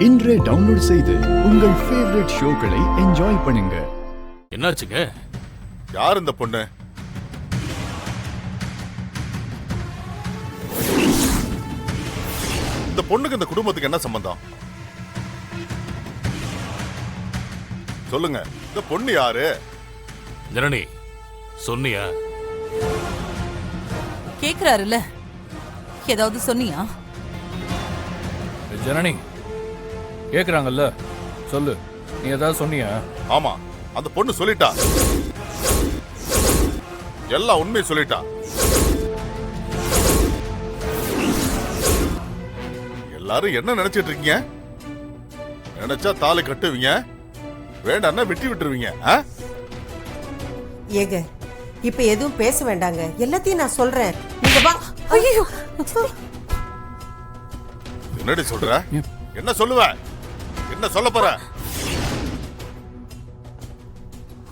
இன்றே டவுன்லோட் செய்து உங்கள் ஃபேவரட் ஷோக்களை என்ஜாய் பண்ணுங்க. என்னாச்சுங்க? யார் இந்த பொண்ணு? இந்த பொண்ணுக்கு இந்த குடும்பத்துக்கு என்ன சம்பந்தம்? சொல்லுங்க, இந்த பொண்ணு யாரு? ஜனனி சொன்னியா? கேக்குறாருல்ல, ஏதாவது சொன்னியா? ஜனனி கேக்குறாங்கல்ல, சொல்லு, நீ ஏதாவது சொன்னியா? ஆமா, அந்த பொண்ணு சொல்லிட்டா, எல்லா உண்மையை சொல்லிட்டா. எல்லாரும் என்ன நினைச்சிட்டு இருக்கீங்க? நினைச்சா தாலி கட்டுவீங்க, வேண்டாம்னா வெட்டி விட்டுருவீங்க. ஏங்க, இப்ப எதுவும் பேச வேண்டாங்க, எல்லாத்தையும் நான் சொல்றேன். நீங்க வா. ஐயோ, என்னடி சொல்ற? என்ன சொல்லுவ? என்ன சொல்ல போற?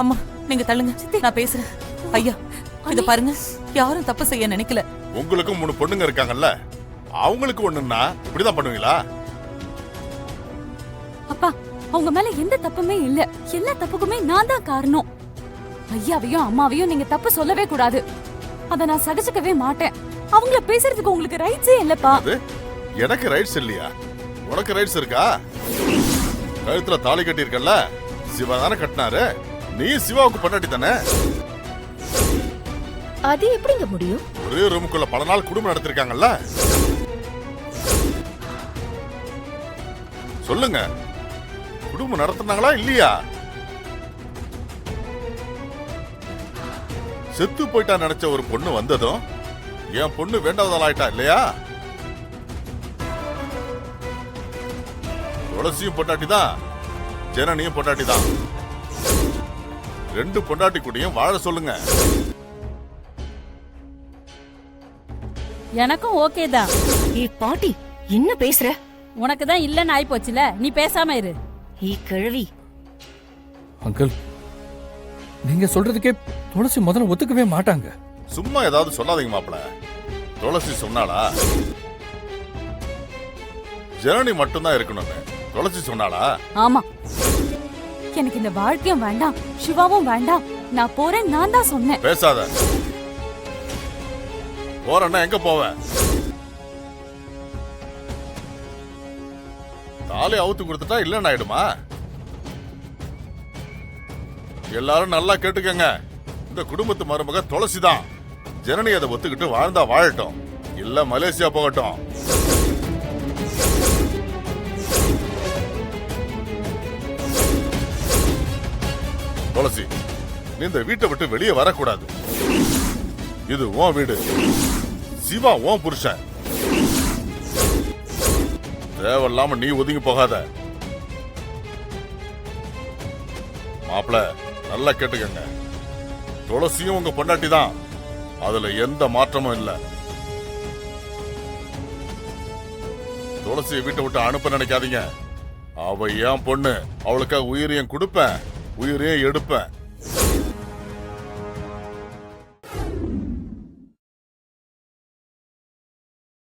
அம்மா நீங்க தள்ளுங்க, நான் பேசுறேன். ஐயா இத பாருங்க, யாரும் தப்பு செய்ய நினைக்கல. உங்களுக்கும் 3 பொண்ணுங்க இருக்காங்கல்ல, அவங்களுக்கு ஒண்ணுன்னா இப்படிதான் பண்ணுவீங்களா? அப்பா, அவங்க மேல எந்த தப்புமே இல்ல, எல்லா தப்புக்குமே நான் தான் காரணம். ஐயாவையும் அம்மாவையும் நீங்க தப்பு சொல்லவே கூடாது, அத நான் சகிச்சுக்கவே மாட்டேன். அவங்கள பேசுறதுக்கு உங்களுக்கு ரைட்ஸே இல்லப்பா. எனக்கு ரைட்ஸ் இல்லையா? உனக்கு ரைட்ஸ் இருக்கா? கழுத்துல தாலி கட்டி இருக்கல்ல, சிவா தானே கட்டினாரு, நீ சிவாவுக்கு பொண்டாட்டி தானே. அது எப்படிங்க முடியும்? ஒரே ரூமுக்குள்ள பல நாள் குடும்பம் நடத்திருக்காங்கல்ல, சொல்லுங்க, குடும்பம் நடத்தினாங்களா இல்லையா? செத்து போயிட்டா நினைச்ச ஒரு பொண்ணு வந்ததும் என் பொண்ணு வேண்டாததால் ஆயிட்டா இல்லையா? துளசியும் பொண்டாட்டி தான், ஜனனியும் பொண்டாட்டி தான். 2 பொண்டாட்டி கூடயும் வாழ சொல்லுங்க. எனக்கும் ஓகே தான். பாட்டி என்ன பேசுற? உனக்கு தான் இல்லன்னு ஆயி போச்சுல, நீ பேசாம இரு. கிழவி. அங்கிள், நீங்க சொல்றதுக்கே துளசி முதல்ல ஒத்துக்கவே மாட்டாங்க. சும்மா ஏதாவது சொல்லாதீங்க மாப்பிள. துளசி சொன்னாளா? ஜனனி மட்டும்தான் இருக்கணும்னு துளசி சொன்னாளா? ஆமா, எனக்கு இந்த வாழ்க்கையும் வேண்டாம், சிவாவும் வேண்டாம், நான் போறேன், நான் தான் சொன்னேன். பேசாத. போறேன்னா எங்க போவ? தாலி அவுத்து கொடுத்துட்டா இல்லன்னு ஆயிடுமா? எல்லாரும் நல்லா கேட்டுக்கங்க, இந்த குடும்பத்து மருமக துளசி தான். ஜனனி அதை ஒத்துக்கிட்டு வாழ்ந்தா வாழட்டும், இல்ல மலேசியா போகட்டும். துளசி, நீ இந்த வீட்டை விட்டு வெளியே வரக்கூடாது. இது உன் வீடு, சிவா உன் புருஷன். தேவையில்லாம நீ ஒதுங்கி போகாத. மாப்பிள நல்லா கேட்டுக்கங்க, துளசியும் உங்க பொண்டாட்டி தான், அதுல எந்த மாற்றமும் இல்ல. துளசியை வீட்டை விட்டு அனுப்ப நினைக்காதீங்க. அவ ஏன் பொண்ணு, அவளுக்காக உயிரையும் கொடுப்பேன், உயிரையும் எடுப்பேன்.